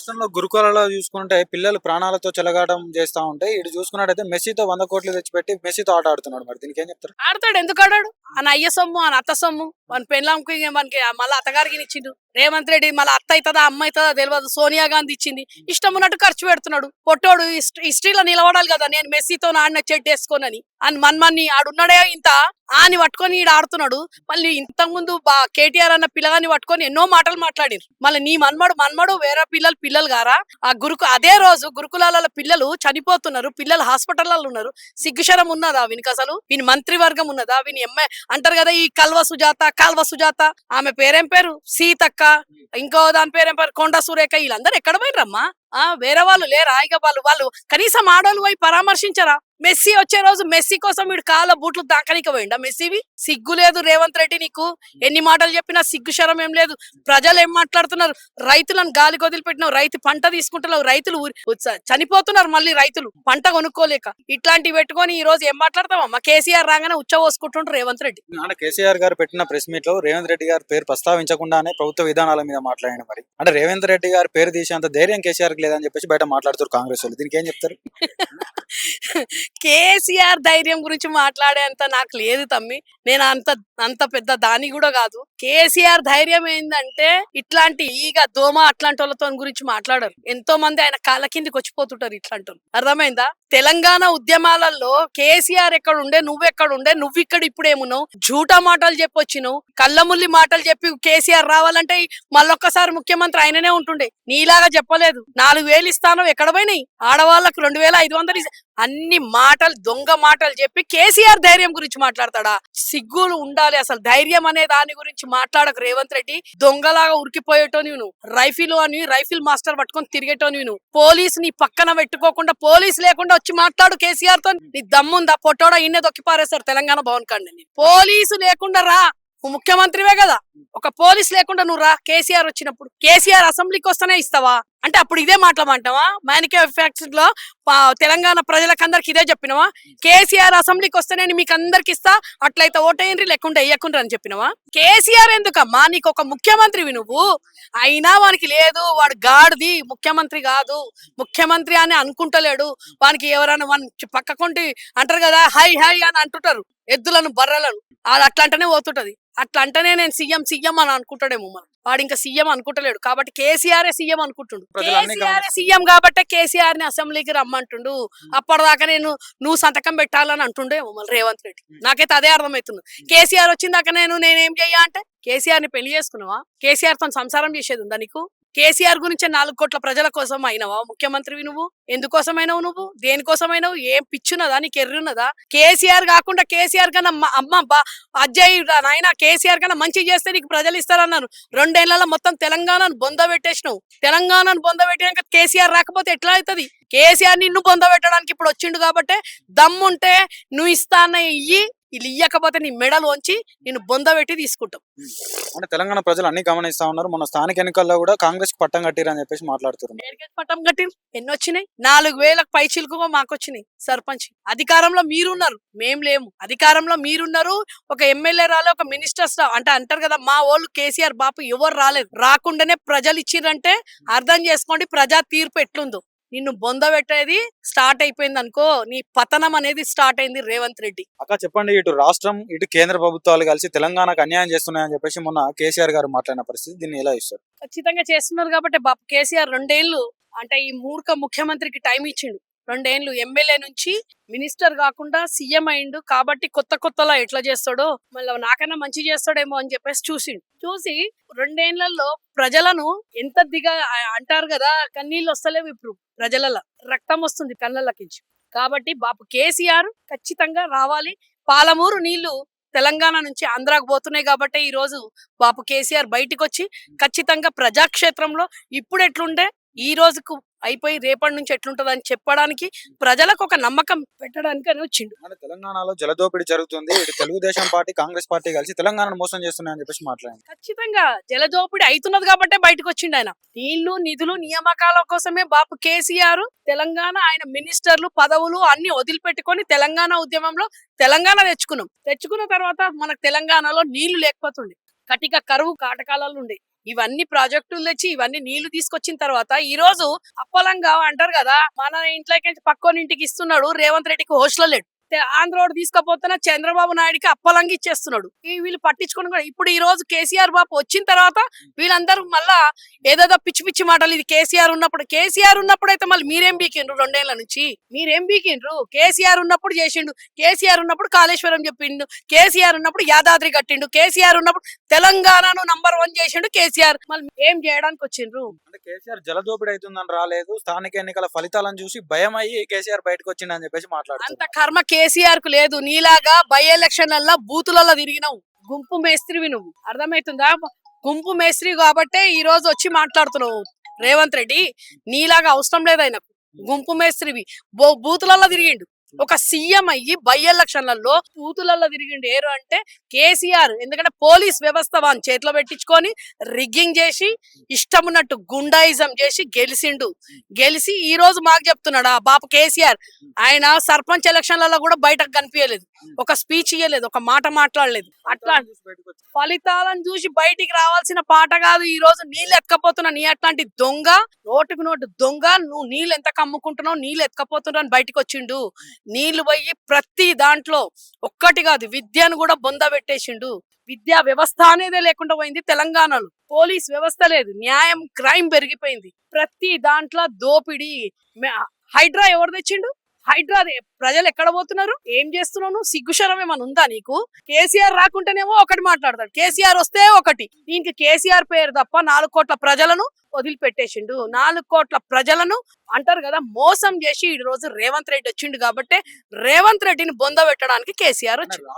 రాష్ట్రంలో గురుకులాల్లో చూసుకుంటే పిల్లలు ప్రాణాలతో చెలగాటం చేస్తా ఉంటే ఇటు చూసుకున్నట్టయితే మెస్సీతో 100 కోట్లు తెచ్చిపెట్టి మెస్సీతో ఆట ఆడుతున్నాడు. మరి దీనికి ఏం చెప్తారు? ఆడతాడు, ఎందుకు ఆడాడు? ఆయన అయ్య సొమ్ము, ఆయన అత్త సొమ్ము, మన పెళ్ళాంకి మనకి మళ్ళీ అత్తగారికి ఇచ్చిండు. రేవంత్ రెడ్డి మళ్ళీ అత్త అవుతుందా అమ్మ అవుతుందా తెలియదు, సోనియా గాంధీ ఇచ్చింది. ఇష్టం ఉన్నట్టు ఖర్చు పెడుతున్నాడు. పొట్టోడు హిస్టరీలో నిలబడాలి కదా, నేను మెస్సీతో ఆడిన చెట్టు వేసుకోనని. అని మన్మన్ని ఆడున్నాడే ఇంత ఆని పట్టుకొని ఈడ ఆడుతున్నాడు. మళ్ళీ ఇంతకు ముందు కేటీఆర్ అన్న పిల్లగాన్ని పట్టుకొని ఎన్నో మాటలు మాట్లాడిరు. మళ్ళీ నీ మన్మడు వేరే పిల్లలు గారా? ఆ అదే రోజు గురుకులాల పిల్లలు చనిపోతున్నారు, పిల్లలు హాస్పిటల్లో ఉన్నారు. సిగ్గుశరం ఉన్నదా వీనికి? అసలు వీని మంత్రివర్గం ఉన్నదా? వీని ఎమ్మె అంటారు కదా, ఈ కాల్వ సుజాత, ఆమె పేరేం పేరు సీతక్క, ఇంకో దాని పేరేం పేరు కొండ సురేఖ, వీళ్ళందరూ ఎక్కడ పోయినరమ్మా? వేరే వాళ్ళు లేరా? ఇక వాళ్ళు కనీసం ఆడోళ్ళు పోయి పరామర్శించరా? మెస్సీ వచ్చే రోజు మెస్సీ కోసం వీడు కాళ్ళ బూట్లు దాకనిక పోయిండా? మెస్సీవి సిగ్గు లేదు రేవంత్ రెడ్డి నీకు? ఎన్ని మాటలు చెప్పినా సిగ్గు శరం ఏం లేదు. ప్రజలు ఏం మాట్లాడుతున్నారు? రైతులను గాలి వదిలిపెట్టినావు, రైతు పంట తీసుకుంటున్నావు, రైతులు చనిపోతున్నారు. మళ్ళీ రైతులు పంట కొనుక్కోలేక ఇట్లాంటివి పెట్టుకొని ఈ రోజు ఏం మాట్లాడతామమ్మా? కేసీఆర్ రాగానే ఉచ్చ పోసుకుంటుండ్రు రేవంత్ రెడ్డి. కేసీఆర్ గారు పెట్టిన ప్రెస్ మీట్ లో రేవంత్ రెడ్డి గారి పేరు ప్రస్తావించకుండానే ప్రభుత్వ విధానాల మీద మాట్లాడిన మరి అంటే రేవంత్ రెడ్డి గారి పేరు తీసేంత ధైర్యం కేసీఆర్ లేదని చెప్పేసి బయట మాట్లాడుతారు కాంగ్రెస్ వాళ్ళు. దీనికి ఏం చెప్తారు? కేసీఆర్ ధైర్యం గురించి మాట్లాడేంత నాకు లేదు తమ్మి. నేను అంత పెద్ద దాని కూడా కాదు. కేసీఆర్ ధైర్యం ఏంటంటే ఇట్లాంటి ఈగ దోమ అట్లాంటి వాళ్ళతో గురించి మాట్లాడరు. ఎంతో మంది ఆయన కాళ్ళ కిందికి వచ్చిపోతుంటారు ఇట్లాంటి వాళ్ళు. అర్థమైందా? తెలంగాణ ఉద్యమాలలో కేసీఆర్ ఎక్కడుండే, నువ్వెక్కడుండే, నువ్విక్కడ ఇప్పుడేమున్నావు? జూటా మాటలు చెప్పొచ్చినావు, కళ్ళముల్లి మాటలు చెప్పి కేసీఆర్ రావాలంటే మళ్ళొక్కసారి ముఖ్యమంత్రి ఆయననే ఉంటుండే. నీలాగా చెప్పలేదు. 4,000 ఇస్తాను, ఎక్కడ పోయినాయి? ఆడవాళ్ళకు 2,500 అన్ని మాటలు, దొంగ మాటలు చెప్పి కేసీఆర్ ధైర్యం గురించి మాట్లాడతాడా? సిగ్గులు ఉండాలి అసలు. ధైర్యం అనే దాని గురించి మాట్లాడకు రేవంత్ రెడ్డి. దొంగలాగా ఉరికిపోయేటో నువ్వు, రైఫిల్ మాస్టర్ పట్టుకొని తిరిగేటో నువ్వు. పోలీసు నీ పక్కన పెట్టుకోకుండా, పోలీసు లేకుండా వచ్చి మాట్లాడు కేసీఆర్ తో. నీ దమ్ముందా? పొట్టోడా ఇన్నే దొక్కి పారేస్తారు తెలంగాణ భవన్ కాండి. పోలీసు లేకుండా రా, నువ్వు ముఖ్యమంత్రివే కదా. ఒక పోలీస్ లేకుండా నువ్వు రా. కేసీఆర్ వచ్చినప్పుడు కేసీఆర్ అసెంబ్లీకి వస్తేనే ఇస్తావా అంటే అప్పుడు ఇదే మాట్లాడమంటావా? మానికే ఫ్యాక్టరీ లో తెలంగాణ ప్రజలకందరికి ఇదే చెప్పినవా? కేసీఆర్ అసెంబ్లీకి వస్తేనే మీకు అందరికి ఇస్తా, అట్లయితే ఓటేయండి లేకుండా వేయకుండా అని చెప్పినవా? కేసీఆర్ ఎందుకమ్మా నీకు ఒక ముఖ్యమంత్రివి నువ్వు? అయినా వానికి లేదు, వాడు గాడిది, ముఖ్యమంత్రి కాదు. ముఖ్యమంత్రి అని అనుకుంటలేడు. వానికి ఎవరైనా పక్కకుంటి అంటారు కదా, హై అని అంటుంటారు ఎద్దులను బర్రెలను. అది అట్లంటనే పోతుంటది. అట్లంటనే నేను సీఎం అని అనుకుంటాడేమో. మరి వాడు ఇంకా సీఎం అనుకుంటలేడు కాబట్టి కేసీఆర్ సీఎం అనుకుంటుండు. కేసీఆర్ సీఎం కాబట్టే కేసీఆర్ ని అసెంబ్లీకి రమ్మంటుండు. అప్పటిదాకా నువ్వు సంతకం పెట్టాలని అంటుండే మమ్మల్ని రేవంత్ రెడ్డి. నాకైతే అదే అర్థమవుతుంది. కేసీఆర్ వచ్చిందాక నేనేం చెయ్యా అంటే, కేసీఆర్ ని పెళ్లి చేసుకున్నావా? కేసీఆర్ తో సంసారం చేసేది ఉందా నీకు? కేసీఆర్ గురించి 4 కోట్ల ప్రజల కోసం అయినవా ముఖ్యమంత్రివి నువ్వు? ఎందుకోసమైనవు నువ్వు? దేనికోసమైనవు? ఏం పిచ్చున్నదా నీకు? ఎర్రున్నదా? కేసీఆర్ కాకుండా కేసీఆర్ కన్నా అజ్జయ్ నాయన కేసీఆర్ కన్నా మంచి చేస్తే నీకు ప్రజలు ఇస్తారన్నారు. 2 ఏళ్లలో మొత్తం తెలంగాణను బొందబెట్టేసినావు. తెలంగాణను బొందబెట్టినాక కేసీఆర్ రాకపోతే ఎట్లా అవుతుంది? కేసీఆర్ నిన్ను బొందబెట్టడానికి ఇప్పుడు వచ్చిండు కాబట్టి దమ్ముంటే నువ్వు ఇస్తాన్న ఇయ్యి, వీళ్ళు ఇయ్యకపోతే నీ మెడలు వంచి నేను బొందబెట్టి తీసుకుంటాం. అంటే తెలంగాణ ప్రజలు అన్ని గమనిస్తా ఉన్నారు. మొన్న స్థానిక ఎన్నికల్లో కూడా కాంగ్రెస్ పట్టం కట్టిరు అని చెప్పేసి మాట్లాడుతున్నారు. పట్టం కట్టిరు ఎన్ని వచ్చినాయి? 4,000 పైచిలుకుగా మాకు వచ్చినాయి సర్పంచ్. అధికారంలో మీరున్నారు, మేం లేము. అధికారంలో మీరున్నారు, ఒక ఎమ్మెల్యే రాలే, ఒక మినిస్టర్స్ అంటే అంటారు కదా, మా వాళ్ళు కేసీఆర్ బాపు ఎవరు రాలేదు. రాకుండానే ప్రజలు ఇచ్చిరంటే అర్థం చేసుకోండి ప్రజా తీర్పు ఎట్లుందో. నిన్ను బొందబెట్టేది స్టార్ట్ అయిపోయింది అనుకో, నీ పతనం అనేది స్టార్ట్ అయింది రేవంత్ రెడ్డి. అక్క చెప్పండి, ఇటు రాష్ట్రం ఇటు కేంద్ర ప్రభుత్వాలు కలిసి తెలంగాణకు అన్యాయం చేస్తున్నాయని చెప్పేసి మొన్న కేసీఆర్ గారు మాట్లాడిన పరిస్థితి, దీన్ని ఎలా ఇస్తారు? ఖచ్చితంగా చేస్తున్నారు కాబట్టి బాపు కేసీఆర్ 2 ఏళ్ళు అంటే ఈ మూర్ఖ ముఖ్యమంత్రికి టైం ఇచ్చిండు. 2 ఏళ్ళు ఎమ్మెల్యే నుంచి మినిస్టర్ కాకుండా సీఎం అయిండు కాబట్టి కొత్తలా ఎట్లా చేస్తాడో, మళ్ళీ నాకన్నా మంచి చేస్తాడేమో అని చెప్పేసి చూసి 2 ఏళ్లలో ప్రజలను ఎంత అంటారు కదా, కన్నీళ్ళు వస్తలేవు ఇప్పుడు ప్రజలలో, రక్తం వస్తుంది కళ్ళకించి. కాబట్టి బాపు కేసీఆర్ ఖచ్చితంగా రావాలి. పాలమూరు నీళ్లు తెలంగాణ నుంచి ఆంధ్రాకు పోతున్నాయి కాబట్టి ఈ రోజు బాపు కేసీఆర్ బయటకు వచ్చి ఖచ్చితంగా ప్రజాక్షేత్రంలో ఇప్పుడు ఎట్లుండే ఈ రోజుకు అయిపోయి రేపటి నుంచి ఎట్లుంటది అని చెప్పడానికి, ప్రజలకు ఒక నమ్మకం పెట్టడానికి అని వచ్చిండు. తెలంగాణలో జలదోపిడి జరుగుతుంది, తెలుగుదేశం పార్టీ కాంగ్రెస్ పార్టీ కలిసి తెలంగాణను మోసం చేస్తున్నాయని చెప్పేసి మాట్లాడారు. ఖచ్చితంగా జలదోపిడి అవుతున్నది కాబట్టి బయటకు వచ్చిండు ఆయన. నీళ్లు నిధులు నియామకాల కోసమే బాపు కేసీఆర్ తెలంగాణ ఆయన మినిస్టర్లు పదవులు అన్ని వదిలిపెట్టుకొని తెలంగాణ ఉద్యమంలో తెలంగాణ తెచ్చుకున్న తర్వాత మనకు తెలంగాణలో నీళ్లు లేకపోతుండే, కటిక కరువు కాటకాలలో ఉండే. ఇవన్నీ ప్రాజెక్టులు తెచ్చి ఇవన్నీ నీళ్లు తీసుకొచ్చిన తర్వాత ఈ రోజు అప్పలంగా అంటారు కదా, మన ఇంట్లోకి పక్కోని ఇంటికి ఇస్తున్నాడు రేవంత్ రెడ్డికి హోస్టల్ లేడు. ఆంధ్రోడ్ తీసుకపోతున్న చంద్రబాబు నాయుడికి అప్పలంగా ఇచ్చేస్తున్నాడు. వీళ్ళు పట్టించుకొని కూడా ఇప్పుడు ఈ రోజు కేసీఆర్ బాబు వచ్చిన తర్వాత వీళ్ళందరూ మళ్ళా ఏదేదో పిచ్చి పిచ్చి మాటలు. ఇది కేసీఆర్ ఉన్నప్పుడు అయితే మళ్ళీ మీరేం బీకిండ్రు? 2 ఏళ్ల నుంచి మీరేం బీకిండ్రు? కేసీఆర్ ఉన్నప్పుడు చేసిండు, కేసీఆర్ ఉన్నప్పుడు కాళేశ్వరం చెప్పిండు, కేసీఆర్ ఉన్నప్పుడు యాదాద్రి కట్టిండు, కేసీఆర్ ఉన్నప్పుడు తెలంగాణను నంబర్ 1 చేసిండు కేసీఆర్. మళ్ళీ ఏం చేయడానికి వచ్చిండ్రు? అంటే కేసీఆర్ జలదోపిడి అవుతుందని రాలేదు, స్థానిక ఎన్నికల ఫలితాలను చూసి భయం అయ్యి కేసీఆర్ బయటకు వచ్చిందని చెప్పేసి మాట్లాడుతున్నారు. అంత కర్మ కేసీఆర్ కు లేదు. నీలాగా బై ఎలక్షన్లలో బూతులలో తిరిగినావు, గుంపు మేస్త్రివి నువ్వు. అర్థమవుతుందా? గుంపు మేస్త్రి కాబట్టే ఈ రోజు వచ్చి మాట్లాడుతున్నావు రేవంత్ రెడ్డి. నీలాగా అవసరం లేదు ఆయనకు. గుంపు మేస్త్రివి, బూతులలో తిరిగిండు. ఒక సీఎం అయ్యి బై ఎలక్షన్లలో బూతులలో తిరిగిండు. ఏరు అంటే కేసీఆర్. ఎందుకంటే పోలీస్ వ్యవస్థ వాని చేతిలో పెట్టించుకొని రిగ్గింగ్ చేసి ఇష్టం ఉన్నట్టు గుండాయిజం చేసి గెలిచి ఈ రోజు మాకు చెప్తున్నాడు ఆ బాప కేసీఆర్. ఆయన సర్పంచ్ ఎలక్షన్లలో కూడా బయటకు కనిపించలేదు, ఒక స్పీచ్ ఇయ్యలేదు, ఒక మాట మాట్లాడలేదు. అట్లా ఫలితాలను చూసి బయటికి రావాల్సిన పాట కాదు. ఈ రోజు నీళ్ళు ఎత్తుకపోతున్నా, నీ అట్లాంటి దొంగ, నోటుకు నోటు దొంగ, నువ్వు నీళ్ళు ఎంత కమ్ముకుంటున్నావు, నీళ్ళు ఎత్తుకపోతున్నా అని బయటకు వచ్చిండు. నీళ్లు పోయి ప్రతి దాంట్లో ఒక్కటి కాదు విద్యను కూడా బొంద పెట్టేసిండు. విద్యా వ్యవస్థ అనేదే లేకుండా పోయింది తెలంగాణలో. పోలీస్ వ్యవస్థ లేదు, న్యాయం క్రైమ్ పెరిగిపోయింది. ప్రతి దాంట్లో దోపిడీ. హైడ్రా ఎవరు తెచ్చిండు? హైడ్రా ప్రజలు ఎక్కడ పోతున్నారు? ఏం చేస్తున్నావు నువ్వు? సిగ్గుశరం ఏమన్నా ఉందా నీకు? కేసీఆర్ రాకుంటేనేమో ఒకటి మాట్లాడతాడు, కేసీఆర్ వస్తే ఒకటి. దీనికి కేసీఆర్ పేరు తప్ప 4 కోట్ల ప్రజలను వదిలిపెట్టేసిండు. 4 కోట్ల ప్రజలను అంటారు కదా మోసం చేసి ఈ రోజు రేవంత్ రెడ్డి వచ్చిండు. కాబట్టి రేవంత్ రెడ్డిని బొంద పెట్టడానికి కేసీఆర్ వచ్చిండు.